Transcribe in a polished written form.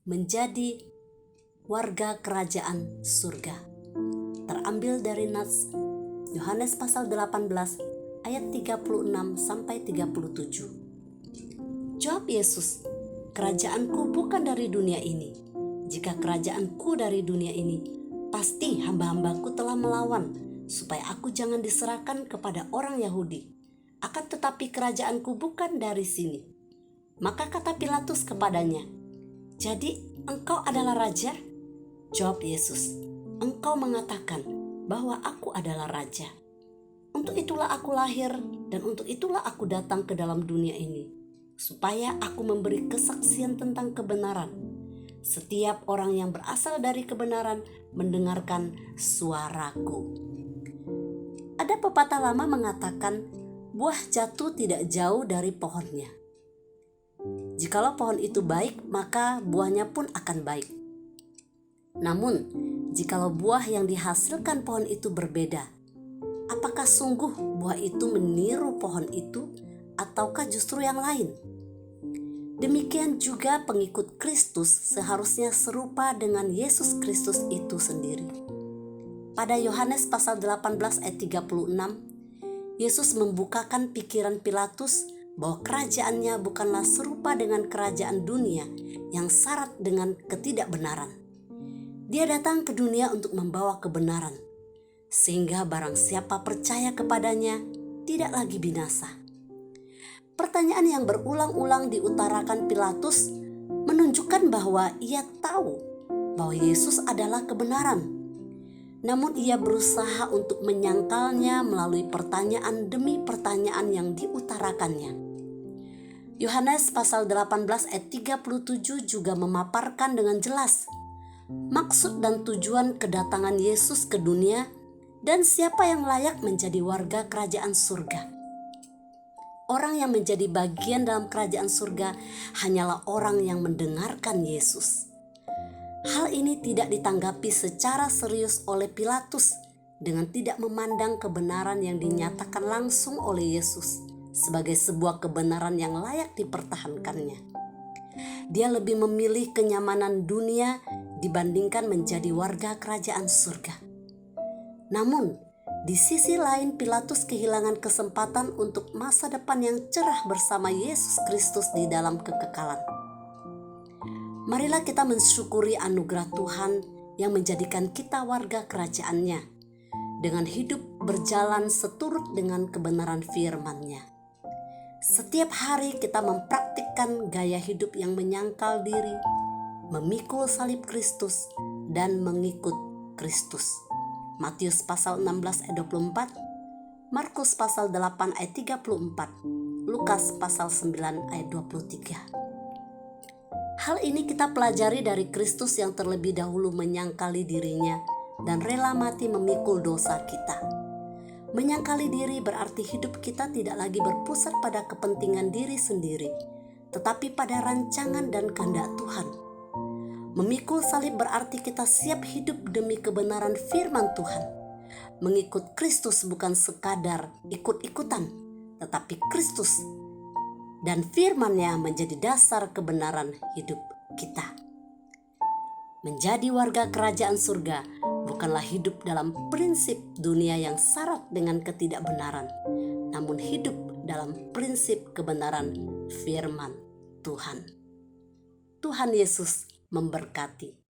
menjadi warga kerajaan surga. Terambil dari Nats Yohanes pasal 18 ayat 36 sampai 37. Jawab Yesus, "Kerajaanku bukan dari dunia ini. Jika kerajaanku dari dunia ini, pasti hamba-hambaku telah melawan, supaya aku jangan diserahkan kepada orang Yahudi. Akan tetapi kerajaanku bukan dari sini." Maka kata Pilatus kepadanya, "Jadi engkau adalah raja?" Jawab Yesus, "Engkau mengatakan bahwa aku adalah raja. Untuk itulah aku lahir dan untuk itulah aku datang ke dalam dunia ini, supaya aku memberi kesaksian tentang kebenaran. Setiap orang yang berasal dari kebenaran mendengarkan suaraku." Ada pepatah lama mengatakan, buah jatuh tidak jauh dari pohonnya. Jikalau pohon itu baik, maka buahnya pun akan baik. Namun, jikalau buah yang dihasilkan pohon itu berbeda, apakah sungguh buah itu meniru pohon itu, ataukah justru yang lain? Demikian juga pengikut Kristus seharusnya serupa dengan Yesus Kristus itu sendiri. Pada Yohanes pasal 18 ayat 36, Yesus membukakan pikiran Pilatus bahwa kerajaannya bukanlah serupa dengan kerajaan dunia yang syarat dengan ketidakbenaran. Dia datang ke dunia untuk membawa kebenaran, sehingga barang siapa percaya kepadanya tidak lagi binasa. Pertanyaan yang berulang-ulang diutarakan Pilatus menunjukkan bahwa ia tahu bahwa Yesus adalah kebenaran. Namun ia berusaha untuk menyangkalnya melalui pertanyaan demi pertanyaan yang diutarakannya. Yohanes pasal 18 ayat 37 juga memaparkan dengan jelas maksud dan tujuan kedatangan Yesus ke dunia dan siapa yang layak menjadi warga kerajaan surga. Orang yang menjadi bagian dalam kerajaan surga hanyalah orang yang mendengarkan Yesus. Hal ini tidak ditanggapi secara serius oleh Pilatus dengan tidak memandang kebenaran yang dinyatakan langsung oleh Yesus sebagai sebuah kebenaran yang layak dipertahankannya. Dia lebih memilih kenyamanan dunia dibandingkan menjadi warga kerajaan surga. Namun, di sisi lain Pilatus kehilangan kesempatan untuk masa depan yang cerah bersama Yesus Kristus di dalam kekekalan. Marilah kita mensyukuri anugerah Tuhan yang menjadikan kita warga kerajaan-Nya dengan hidup berjalan seturut dengan kebenaran firman-Nya. Setiap hari kita mempraktikkan gaya hidup yang menyangkal diri, memikul salib Kristus, dan mengikut Kristus. Matius pasal 16 ayat 24, Markus pasal 8 ayat 34, Lukas pasal 9 ayat 23. Hal ini kita pelajari dari Kristus yang terlebih dahulu menyangkali dirinya dan rela mati memikul dosa kita. Menyangkali diri berarti hidup kita tidak lagi berpusat pada kepentingan diri sendiri, tetapi pada rancangan dan kehendak Tuhan. Memikul salib berarti kita siap hidup demi kebenaran firman Tuhan. Mengikut Kristus bukan sekadar ikut-ikutan, tetapi Kristus dan firman-Nya menjadi dasar kebenaran hidup kita. Menjadi warga kerajaan surga bukanlah hidup dalam prinsip dunia yang syarat dengan ketidakbenaran, namun hidup dalam prinsip kebenaran firman Tuhan. Tuhan Yesus memberkati.